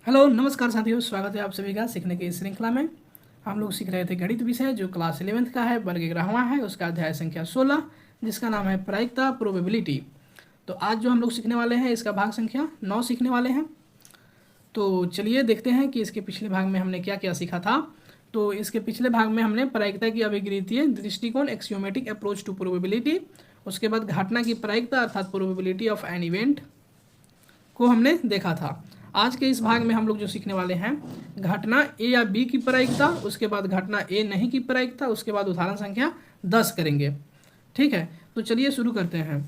Hello नमस्कार साथियों, स्वागत है आप सभी का सीखने की इस श्रृंखला में। हम लोग सीख रहे थे गणित विषय जो क्लास 11th का है, वर्ग 11वां है, उसका अध्याय संख्या 16 जिसका नाम है प्रायिकता प्रोबेबिलिटी। तो आज जो हम लोग सीखने वाले हैं इसका भाग संख्या 9 सीखने वाले हैं। तो चलिए देखते हैं कि इसके पिछले भाग में हमने क्या क्या सीखा था। तो इसके पिछले भाग में हमने प्रायिकता की अभिगणितीय दृष्टिकोण एक्सियोमेटिक अप्रोच टू प्रोबेबिलिटी, उसके बाद घटना की प्रायिकता अर्थात प्रोबेबिलिटी ऑफ एन इवेंट को हमने देखा था। आज के इस भाग में हम लोग जो सीखने वाले हैं घटना ए या बी की प्रायिकता, उसके बाद घटना ए नहीं की प्रायिकता, उसके बाद उदाहरण संख्या 10 करेंगे। ठीक है, तो चलिए शुरू करते हैं।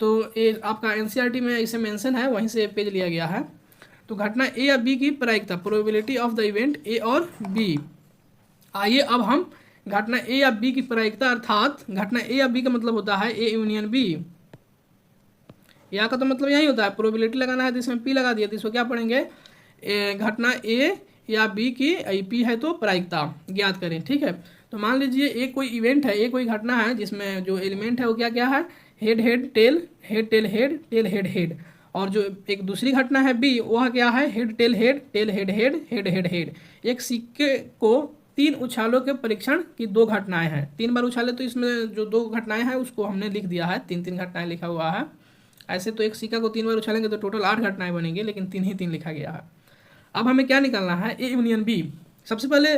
तो ये आपका एनसीईआरटी में इसे मेंशन है, वहीं से पेज लिया गया है। तो घटना ए या बी की प्रायिकता, probability of the event A और बी। आइए अब हम घटना ए या बी की प्रायिकता अर्थात घटना ए या बी का मतलब होता है ए यूनियन बी। या का तो मतलब यही होता है, प्रोबेबिलिटी लगाना है तो इसमें पी लगा दिया, तो इसको क्या पढ़ेंगे, घटना ए या बी की पी है तो प्रायिकता ज्ञात करें। ठीक है, तो मान लीजिए एक कोई इवेंट है, एक कोई घटना है जिसमें जो एलिमेंट है वो क्या क्या है, head head tail, head tail head, tail head head. और जो एक दूसरी घटना है बी, वह क्या है, head tail head, tail head head, head head head. एक सिक्के को तीन उछालों के परीक्षण की दो घटनाएं हैं, 3 बार उछाले तो इसमें जो 2 घटनाएं हैं उसको हमने लिख दिया है, 3 घटनाएं लिखा हुआ है। ऐसे तो एक सिक्का को 3 बार उछालेंगे तो टोटल 8 घटनाएं बनेंगी, लेकिन 3 ही 3 लिखा गया है। अब हमें क्या निकालना है, ए यूनियन बी। सबसे पहले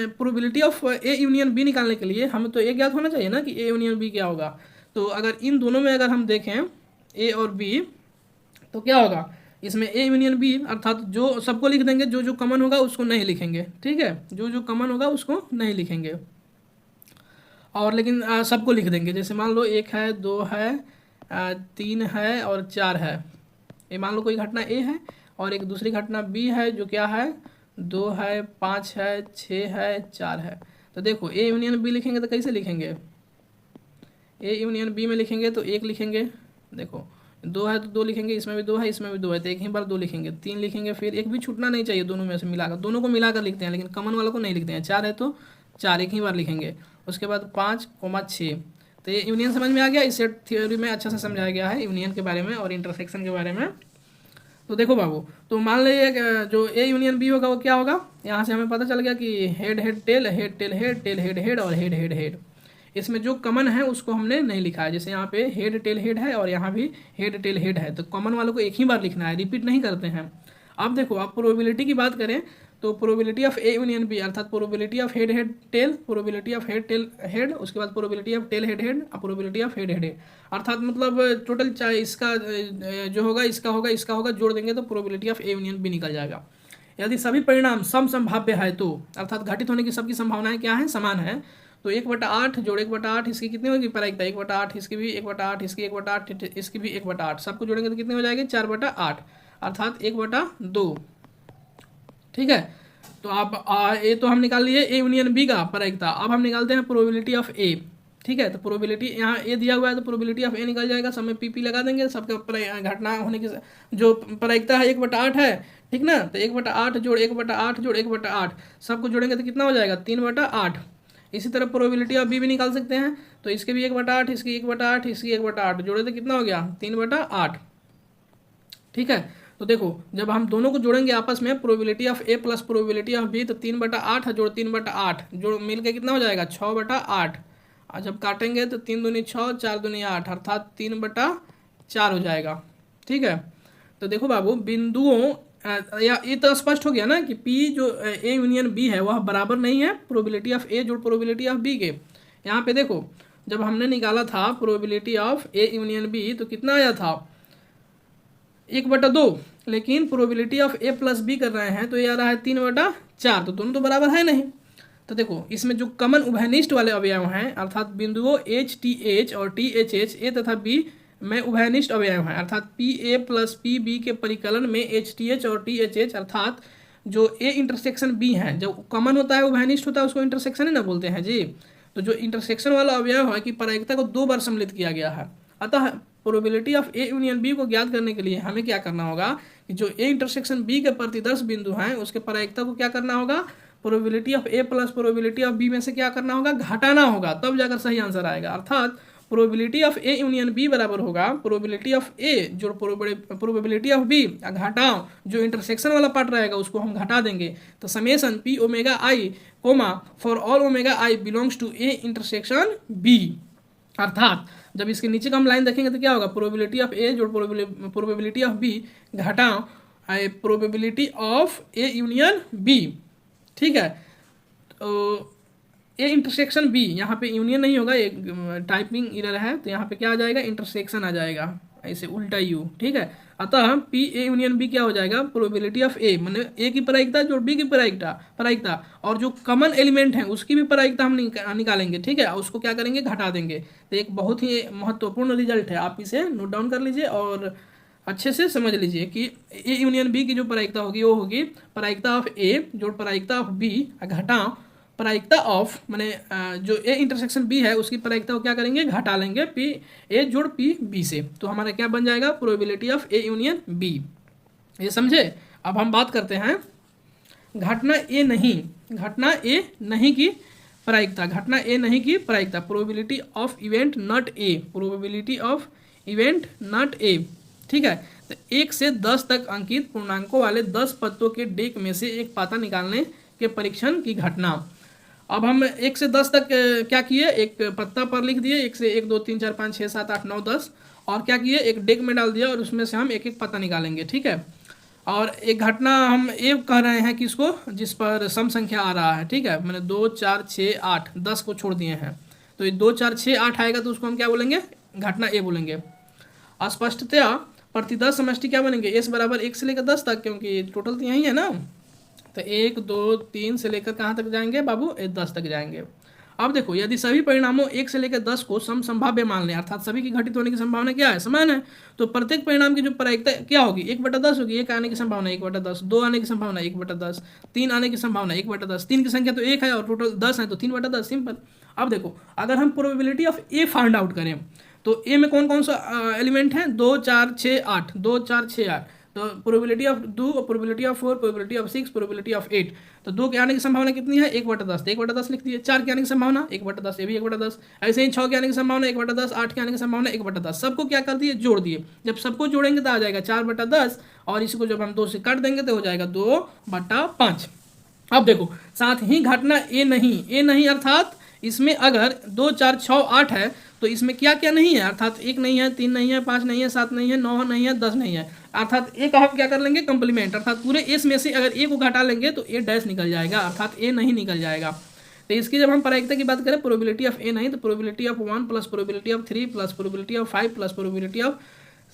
probability of A union B निकालने के लिए हमें तो ये ज्ञात होना चाहिए ना कि ए यूनियन बी क्या होगा। तो अगर इन दोनों में अगर हम देखें ए और बी तो क्या होगा, इसमें ए यूनियन बी अर्थात जो सबको लिख देंगे, जो जो कॉमन होगा उसको नहीं लिखेंगे। ठीक है, जो जो कॉमन होगा उसको नहीं लिखेंगे और लेकिन सबको लिख देंगे। जैसे मान लो 1 है, 2 है, 3 है और 4 है। ये मान लो कोई घटना ए है और एक दूसरी घटना बी है जो क्या है, 2 है, 5 है, 6 है, 4 है। तो देखो ए यूनियन बी लिखेंगे तो कैसे लिखेंगे, ए यूनियन बी में लिखेंगे तो 1 लिखेंगे, देखो 2 है तो 2 लिखेंगे, इसमें भी 2 है, इसमें भी 2 है तो एक ही बार 2 लिखेंगे, 3 लिखेंगे, फिर एक भी छूटना नहीं चाहिए, दोनों में से मिलाकर, दोनों को मिलाकर लिखते हैं लेकिन कॉमन वालों को नहीं लिखते हैं। 4 है तो 4 एक ही बार लिखेंगे, उसके बाद 5, 6। तो ये यूनियन समझ में आ गया, इस सेट थ्योरी में अच्छा से समझाया गया है यूनियन के बारे में और इंटरसेक्शन के बारे में। तो देखो बाबू, तो मान लीजिए जो ए यूनियन बी होगा वो क्या होगा, यहाँ से हमें पता चल गया कि head head tail, head tail head, tail head head और हेड हेड हेड। इसमें जो कॉमन है उसको हमने नहीं लिखा है, जैसे यहाँ पे हेड टेल हेड है और यहाँ भी हेड टेल हेड है, तो कॉमन वालों को एक ही बार लिखना है, रिपीट नहीं करते हैं। अब देखो, आप प्रोबेबिलिटी की बात करें तो probability of A union B अर्थात probability of head head tail, probability of head tail head, उसके बाद probability of tail head head और probability of head head head. अर्थात मतलब टोटल चाहे इसका जो होगा, इसका होगा, इसका होगा, जोड़ देंगे तो probability of A union B निकल जाएगा। यदि सभी परिणाम सम संभाव्य है तो अर्थात घटित होने की सबकी संभावनाएं क्या है, समान है, तो 1/8 जोड़ 1/8 इसकी कितनी होगी प्रायिकता, 1/8 इसकी भी, 1/8 इसकी, 1/8 इसकी भी, 1/8 सबको जोड़ेंगे तो कितनी हो जाएगी, 4/8 अर्थात 1/2। ठीक है, तो आप ए तो हम निकाल लिए ए यूनियन बी का प्रायिकता। अब हम निकालते हैं प्रोबेबिलिटी ऑफ ए। ठीक है, तो प्रोबेबिलिटी यहाँ ए दिया हुआ है तो प्रोबेबिलिटी ऑफ ए निकल जाएगा, सब में पी लगा देंगे, सबका घटना होने की जो प्रायिकता है 1/8 है। ठीक ना, तो 1/8 जोड़ 1/8 जोड़ 1/8 सबको जोड़ेंगे तो कितना हो जाएगा, 3/8। इसी तरह प्रोबेबिलिटी ऑफ बी भी निकाल सकते हैं, तो इसके भी 1/8, इसकी 1/8, इसकी 1/8 जोड़े तो कितना हो गया, 3/8। ठीक है, तो देखो जब हम दोनों को जोड़ेंगे आपस में, probability of A plus probability of B, तो 3/8 जोड़ 3/8 जोड़ मिल के कितना हो जाएगा, 6/8। और जब काटेंगे तो 3 दूनी 6, 4 दूनी 8 अर्थात 3/4 हो जाएगा। ठीक है, तो देखो बाबू बिंदुओं या ये तो स्पष्ट हो गया ना कि पी जो ए यूनियन बी है वह बराबर नहीं है प्रोबेबिलिटी ऑफ ए जोड़ प्रोबेबिलिटी ऑफ बी के। यहाँ पे देखो जब हमने निकाला था probability of A union B तो कितना आया था, 1/2, लेकिन probability of A plus B कर रहे हैं तो ये आ रहा है 3/4, तो दोनों तो बराबर है नहीं। तो देखो इसमें जो कॉमन उभयनिष्ठ वाले अवयव हैं अर्थात बिंदुओं एच टी एच और टी एच एच, ए तथा बी में उभयनिष्ठ अवयव हैं अर्थात P A plus P B के परिकलन में एच टी एच और टी एच एच अर्थात जो ए इंटरसेक्शन बी है, जब कॉमन होता है उभयनिष्ठ होता है उसको इंटरसेक्शन ही ना बोलते हैं जी। तो जो इंटरसेक्शन वाला अवयव है कि प्रायिकता को 2 बार सम्मिलित किया गया है। अतः probability of A union B को ज्ञात करने के लिए हमें क्या करना होगा कि जो ए इंटरसेक्शन बी के प्रतिदर्श बिंदु हैं उसके प्रायिकता को क्या करना होगा, probability of A plus probability of B में से क्या करना होगा, घटाना होगा, तब जाकर सही आंसर आएगा। अर्थात probability of A union B बराबर होगा प्रोबेबिलिटी ऑफ ए जोड़ प्रोबेबिलिटी ऑफ बी घटाओ जो इंटरसेक्शन वाला पार्ट रहेगा उसको हम घटा देंगे, तो summation P omega i comma for all omega i belongs to A intersection B. अर्थात जब इसके नीचे का हम लाइन देखेंगे तो क्या होगा, प्रोबेबिलिटी ऑफ ए जोड़ प्रोबेबिलिटी ऑफ बी घटाओ probability of A union B. ठीक है, तो ए इंटरसेक्शन बी, यहाँ पे यूनियन नहीं होगा, एक टाइपिंग एरर है, तो यहाँ पे क्या आ जाएगा, इंटरसेक्शन आ जाएगा, ऐसे उल्टा यू। ठीक है, अतः पी ए यूनियन बी क्या हो जाएगा, प्रोबेबिलिटी ऑफ ए माने ए की प्रायिकता जोड़ बी की प्रायिकता और जो कॉमन एलिमेंट है उसकी भी प्रायिकता हम निकालेंगे। ठीक है, उसको क्या करेंगे, घटा देंगे। तो एक बहुत ही महत्वपूर्ण रिजल्ट है, आप इसे नोट डाउन कर लीजिए और अच्छे से समझ लीजिए कि ए यूनियन बी की जो प्रायिकता होगी वो होगी प्रायिकता ऑफ ए जोड़ प्रायिकता ऑफ बी घटाओ प्रायिकता ऑफ माने जो ए इंटरसेक्शन बी है उसकी प्रायिकता को क्या करेंगे, घटा लेंगे पी ए जोड़ पी बी से, तो हमारा क्या बन जाएगा, probability of A union B. ये समझे। अब हम बात करते हैं घटना ए नहीं की प्रायिकता, घटना ए नहीं की प्रायिकता, probability of event not a, probability of event not a. ठीक है, तो 1 से 10 तक अंकित पूर्णांकों वाले 10 पत्तों के डेक में से एक पाता निकालने के परीक्षण की घटना। अब हम 1 से 10 तक क्या किए, एक पत्ता पर लिख दिए, 1 से 1 2 3 4 5 6 7 8 9 10, और क्या किए, एक डेक में डाल दिया और उसमें से हम एक एक पत्ता निकालेंगे। ठीक है, और एक घटना हम ये कह रहे हैं कि इसको जिस पर सम संख्या आ रहा है। ठीक है, मैंने 2 4 6 8 10 को छोड़ दिए हैं, तो ये 2 4 6 8 आएगा तो उसको हम क्या बोलेंगे, घटना ए बोलेंगे। स्पष्टतया प्रति 10 समष्टि क्या बनेंगे, एस बराबर 1 से लेकर 10 तक, क्योंकि टोटल तो यही है ना, तो 1 2 3 से लेकर कहाँ तक जाएंगे बाबू, 10 तक जाएंगे। अब देखो यदि सभी परिणामों 1 से लेकर 10 को सम संभाव्य मान लें, अर्थात सभी की घटित होने की संभावना क्या है, समान है, तो प्रत्येक परिणाम की जो प्रायिकता क्या होगी, 1/10 होगी। 1 आने की संभावना 1/10, 2 आने की संभावना 1/10, 3 आने की संभावना 1/10, 3 की संख्या तो 1 है और टोटल 10 है तो 3/10, सिंपल। अब देखो अगर हम probability of A find out करें तो ए में कौन कौन सा एलिमेंट है, 2 4 6 8, 2 4 6 8, तो probability of 2, probability of 4, probability of 6, probability of 8, तो 2 के आने की संभावना कितनी है, 1/10, 1/10 लिख दिए। 4 के आने की संभावना 1/10, ये भी 1/10, ऐसे ही 6 के आने की संभावना 1/10, 8 के आने की संभावना 1/10, सबको क्या कर दिए, जोड़ दिए। जब सबको जोड़ेंगे तो आ जाएगा 4/10, और इसको जब हम 2 से काट देंगे तो हो जाएगा 2/5। अब देखो साथ ही घटना ए नहीं अर्थात इसमें अगर 2 4 6 8 है तो इसमें क्या क्या नहीं है, अर्थात 1 नहीं है, 3 नहीं है, 5 नहीं है, 7 नहीं है, 9 नहीं है, 10 नहीं है, अर्थात ए का हम क्या कर लेंगे, कंप्लीमेंट, अर्थात पूरे एस में से अगर ए को घटा लेंगे तो ए डैश निकल जाएगा, अर्थात ए नहीं निकल जाएगा। तो इसकी जब हम प्रायिकता की बात करें प्रोबेबिलिटी ऑफ ए नहीं, तो probability of 1 plus probability of 3 plus probability of 5 plus probability of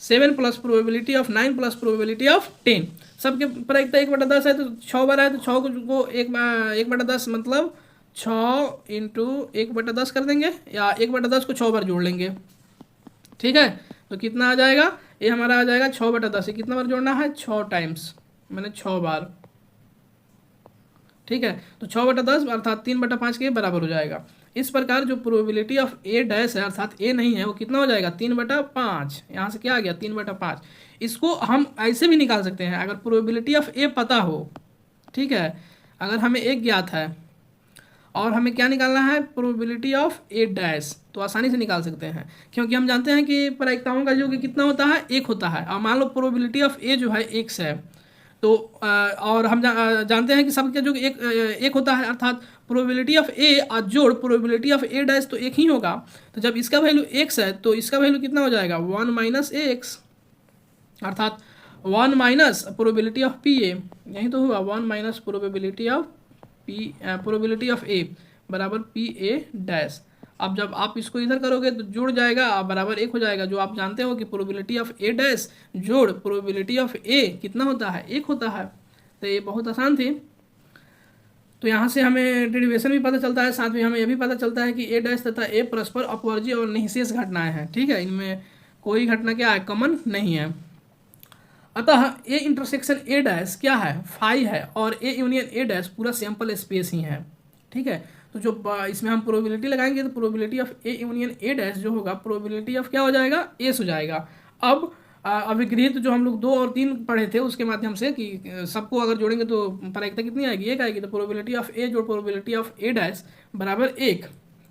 7 plus probability of 9 plus probability of 10, सबके प्रायिकता 1/10 है, तो 6 बार है तो 6 को 1/10 मतलब 6 इंटू 1/10 कर देंगे, या 1/10 को 6 बार जोड़ लेंगे। ठीक है, तो कितना आ जाएगा, ये हमारा आ जाएगा 6/10, ये कितना बार जोड़ना है, 6 टाइम्स, मैंने 6 बार। ठीक है, तो 6/10 अर्थात 3/5 के बराबर हो जाएगा। इस प्रकार जो प्रोबेबिलिटी ऑफ ए डैश है अर्थात ए नहीं है वो कितना हो जाएगा, 3/5, यहाँ से क्या आ गया 3/5। इसको हम ऐसे भी निकाल सकते हैं अगर प्रोबेबिलिटी ऑफ ए पता हो। ठीक है, अगर हमें एक ज्ञात है और हमें क्या निकालना है, प्रोबेबिलिटी ऑफ ए डैश, तो आसानी से निकाल सकते हैं, क्योंकि हम जानते हैं कि प्रायिकताओं का योग कितना होता है, 1 होता है। और मान लो प्रोबेबिलिटी ऑफ ए जो है 1 है, तो और हम जानते हैं कि सबका जो एक होता है, अर्थात प्रोबेबिलिटी ऑफ ए और जोड़ प्रोबेबिलिटी ऑफ ए डैश तो एक ही होगा। तो जब इसका वैल्यू x है तो इसका वैल्यू कितना हो जाएगा, 1 माइनस x, अर्थात 1 minus probability of P A, यही तो हुआ 1 माइनस प्रोबेबिलिटी ऑफ ए बराबर पी ए डैश। अब जब आप इसको इधर करोगे तो जुड़ जाएगा बराबर 1 हो जाएगा, जो आप जानते हो कि प्रोबेबिलिटी ऑफ ए डैश जोड़ प्रोबेबिलिटी ऑफ ए कितना होता है, 1 होता है। तो ये बहुत आसान थी। तो यहाँ से हमें डेरिवेशन भी पता चलता है, साथ में हमें यह भी पता चलता है कि ए डैश तथा ए परस्पर अपवर्ज्य और निःशेष घटनाएं हैं। ठीक है, इनमें कोई घटना क्या है, कॉमन नहीं है। अतः ए इंटरसेक्शन ए डैश क्या है, फाई है, और ए यूनियन ए डैश पूरा सैंपल स्पेस ही है। ठीक है, तो जो इसमें हम प्रोबेबिलिटी लगाएंगे तो probability of A union A dash जो होगा प्रोबेबिलिटी ऑफ क्या हो जाएगा, एस हो जाएगा। अब अभिगृहित जो हम लोग 2 और 3 पढ़े थे उसके माध्यम से कि सबको अगर जोड़ेंगे तो प्रायिकता कितनी आएगी, 1 आएगी, तो प्रोबेबिलिटी ऑफ ए जोड़ प्रोबेबिलिटी ऑफ ए डैश बराबर 1,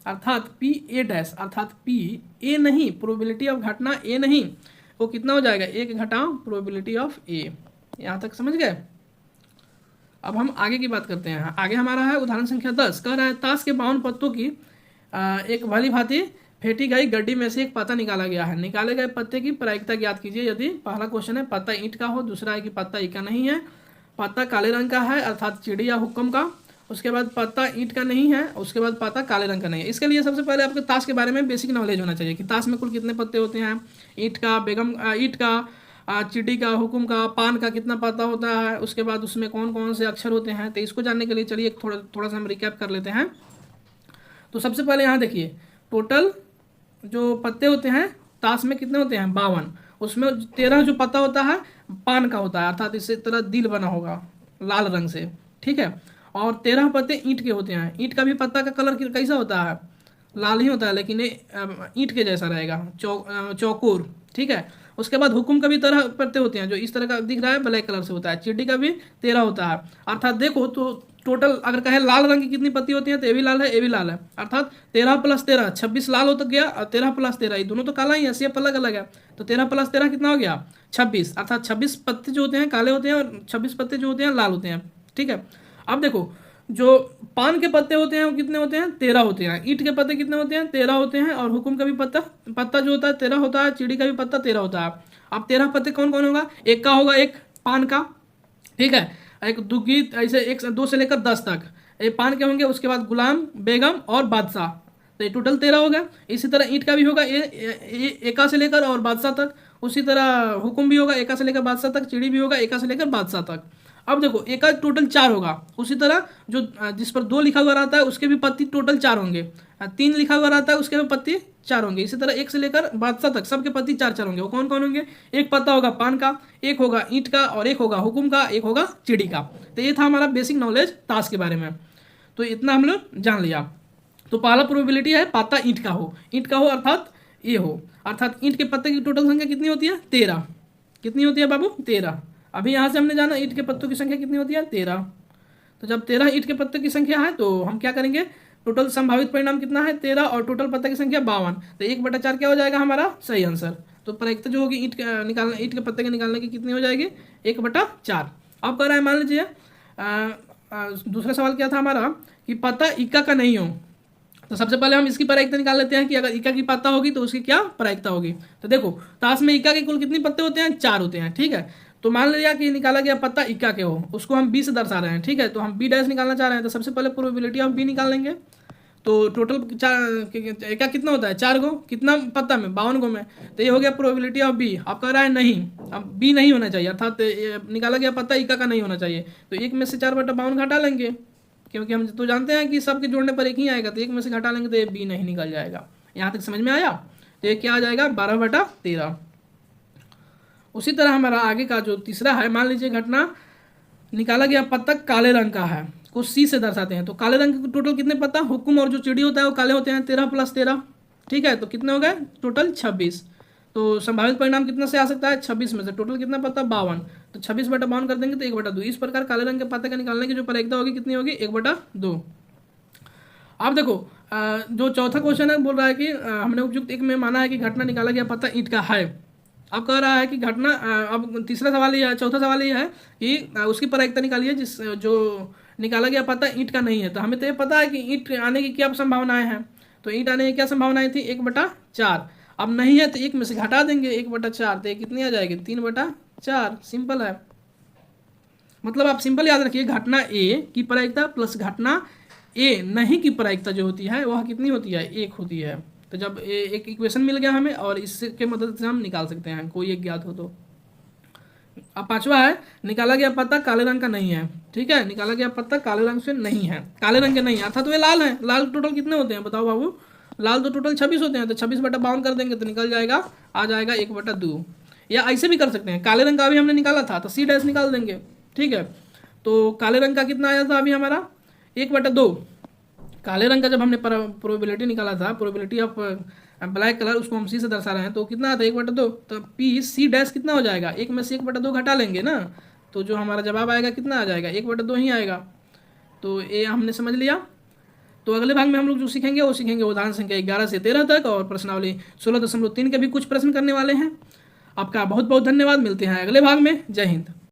अर्थात पी ए डैश, अर्थात पी ए नहीं, प्रोबेबिलिटी ऑफ घटना ए नहीं, वो कितना हो जाएगा, एक घटाओ प्रोबेबिलिटी ऑफ ए। यहाँ तक समझ गए। अब हम आगे की बात करते हैं। आगे हमारा है उदाहरण संख्या 10, कह रहा है ताश के 52 पत्तों की एक भली भांति फेंटी गई गड्डी में से एक पत्ता निकाला गया है। निकाले गए पत्ते की प्रायिकता ज्ञात कीजिए। यदि पहला क्वेश्चन है पत्ता ईंट का हो, दूसरा है कि पत्ता ईंट का नहीं है, पत्ता काले रंग का है अर्थात चिड़ी या हुक्म का, उसके बाद पत्ता ईंट का नहीं है, उसके बाद पत्ता काले रंग का नहीं है। इसके लिए सबसे पहले आपको ताश के बारे में बेसिक नॉलेज होना चाहिए कि ताश में कुल कितने पत्ते होते हैं। ईंट का, बेगम ईंट का, चिड़ी का, हुक्म का, पान का कितना पत्ता होता है, उसके बाद उसमें कौन कौन से अक्षर होते हैं। तो इसको जानने के लिए चलिए थोड़ा सा हम रिकैप कर लेते हैं। तो सबसे पहले यहाँ देखिए टोटल जो पत्ते होते हैं ताश में कितने होते हैं, 52। उसमें 13 जो पत्ता होता है पान का होता है अर्थात इसी तरह दिल बना होगा लाल रंग से, ठीक है। और 13 पत्ते ईंट के होते हैं। ईंट का भी पत्ता का कलर कैसा होता है, लाल ही होता है, लेकिन ईंट के जैसा रहेगा, चौकोर, ठीक है। उसके बाद हुक्म का भी 13 पत्ते होते हैं जो इस तरह का दिख रहा है, ब्लैक कलर से होता है। चिड्डी का भी 13 होता है अर्थात देखो तो टोटल अगर कहे लाल रंग की कितनी पत्ती होती है तो ये भी लाल है, ये भी लाल है, अर्थात 13 + 13 26 लाल होता गया और 13 + 13 ये दोनों तो काला ही है, शेप अलग अलग है। तो 13 + 13 कितना हो गया, 26, अर्थात 26 पत्ते जो होते हैं काले होते हैं और 26 पत्ते जो होते हैं लाल होते हैं, ठीक है। अब देखो जो पान के पत्ते होते हैं वो कितने होते हैं, 13 होते हैं। ईंट के पत्ते कितने होते हैं, 13 होते हैं। और हुक्म का भी पत्ता जो होता है 13 होता है। चिड़ी का भी पत्ता 13 होता है। अब 13 पत्ते कौन कौन होगा, एक का होगा, एक पान का, ठीक है, एक दुगी, ऐसे 2 से लेकर 10 तक ये पान के होंगे। उसके बाद गुलाम, बेगम और बादशाह, तो ये टोटल 13 हो गया। इसी तरह ईंट का भी होगा एका से लेकर और बादशाह तक। उसी तरह हुक्म भी होगा एका से लेकर बादशाह तक। चिड़ी भी होगा एका से लेकर बादशाह तक। अब देखो एका टोटल 4 होगा। उसी तरह जो जिस पर 2 लिखा हुआ रहता है उसके भी पत्ती टोटल 4 होंगे। 3 लिखा हुआ रहता है उसके भी पत्ती 4 होंगे। इसी तरह 1 से लेकर बादशाह तक सबके पत्ती 4-4 होंगे। वो कौन कौन होंगे, एक पत्ता होगा पान का, एक होगा ईंट का, और एक होगा हुक्म का, एक होगा चिड़ी का। तो ये था हमारा बेसिक नॉलेज ताश के बारे में। तो इतना हम लोग जान लिया। तो पहला प्रोबेबिलिटी है पत्ता ईंट का हो, ईंट का हो अर्थात ये हो, अर्थात ईंट के पत्ते की टोटल संख्या कितनी होती है, 13। कितनी होती है बाबू, 13। अभी यहाँ से हमने जाना ईंट के पत्तों की संख्या कितनी होती है, 13। तो जब 13 ईंट के पत्ते की संख्या है तो हम क्या करेंगे, टोटल संभावित परिणाम कितना है, 13, और टोटल पत्ते की संख्या 52। तो 1/4 क्या हो जाएगा हमारा सही आंसर। तो प्रायिकता जो होगी ईंट के पत्ते के निकालने की कितनी हो जाएगी, 1/4। अब कह रहा है मान लीजिए दूसरा सवाल क्या था हमारा कि पत्ता इक्का का नहीं हो। तो सबसे पहले हम इसकी प्रायिकता निकाल लेते हैं कि अगर इक्का की पत्ता होगी तो उसकी क्या प्रायिकता होगी। तो देखो ताश में इक्का के कुल कितने पत्ते होते हैं, 4 होते हैं, ठीक है। तो मान लिया कि निकाला गया पत्ता इक्का के हो, उसको हम बी से दर्शा रहे हैं, ठीक है। तो हम बी डैश निकालना चाह रहे हैं। तो सबसे पहले प्रोबेबिलिटी ऑफ बी निकाल लेंगे। तो टोटल इक्का कितना होता है, 4 गो, कितना पत्ता में, 52 गो में। तो ये हो गया प्रोबेबिलिटी ऑफ बी। आप कह रहा है नहीं, अब बी नहीं होना चाहिए, अर्थात निकाला गया पत्ता इक्का का नहीं होना चाहिए। तो 1 में से 4/52 घटा लेंगे, क्योंकि हम तो जानते हैं कि सबके जोड़ने पर 1 ही आएगा। तो 1 में से घटा लेंगे तो ये बी नहीं निकल जाएगा। यहाँ तक समझ में आया। तो ये क्या आ जाएगा, 12/13। उसी तरह हमारा आगे का जो तीसरा है, मान लीजिए घटना निकाला गया पत्ता काले रंग का है, को सी से दर्शाते हैं। तो काले रंग के टोटल कितने पत्ता, हुक्म और जो चिड़ी होता है वो काले होते हैं, 13 + 13, ठीक है। तो कितने हो गए टोटल 26। तो संभावित परिणाम कितना से आ सकता है, 26 में से टोटल कितना पत्ता, 52। तो 26/52 कर देंगे तो 1/2। इस प्रकार काले रंग के पत्ते का निकालने की जो प्रायिकता होगी कितनी होगी, 1/2। अब देखो जो चौथा क्वेश्चन है बोल रहा है कि हमने उपयुक्त एक में माना है कि घटना निकाला गया पत्ता ईंट का है। अब कह रहा है कि घटना, अब तीसरा सवाल ये है, चौथा सवाल ये है कि उसकी प्रायिकता निकालिए जिस जो निकाला गया पत्ता ईंट का नहीं है। तो हमें तो ये पता है कि ईंट आने की क्या संभावनाएं हैं। तो ईंट आने की क्या संभावनाएं थी, 1/4। अब नहीं है तो 1 में से घटा देंगे 1/4, तो ये कितनी आ जाएगी, 3/4। सिंपल है। मतलब आप सिंपल याद रखिए, घटना ए की प्रायिकता प्लस घटना ए नहीं की प्रायिकता जो होती है वह कितनी होती है, 1 होती है। तो जब एक इक्वेशन मिल गया हमें और इसके मदद से हम निकाल सकते हैं कोई एक ज्ञात हो तो। अब पांचवा है निकाला गया पत्ता काले रंग का नहीं है, ठीक है। निकाला गया पत्ता काले रंग से नहीं है, काले रंग के नहीं है, अर्थात तो ये लाल है। लाल टोटल कितने होते हैं बताओ बाबू, लाल तो टोटल 26 होते हैं। तो 26/52 कर देंगे तो निकल जाएगा, आ जाएगा 1/2। या ऐसे भी कर सकते हैं, काले रंग का भी हमने निकाला था तो सी डैश निकाल देंगे, ठीक है। तो काले रंग का कितना आया था अभी हमारा, 1/2। काले रंग का जब हमने प्रोबेबिलिटी निकाला था, प्रोबेबिलिटी ऑफ ब्लैक कलर, उसको हम सी से दर्शा रहे हैं, तो कितना आता है 1/2। तो पी सी डैश कितना हो जाएगा, 1 में से 1/2 घटा लेंगे ना, तो जो हमारा जवाब आएगा कितना आ जाएगा, 1/2 ही आएगा। तो ये हमने समझ लिया। तो अगले भाग में हम लोग जो सीखेंगे वो सीखेंगे उदाहरण संख्या 11 से 13 तक, और प्रश्नावली 16.3 के भी कुछ प्रश्न करने वाले हैं। आपका बहुत बहुत धन्यवाद, मिलते हैं अगले भाग में। जय हिंद।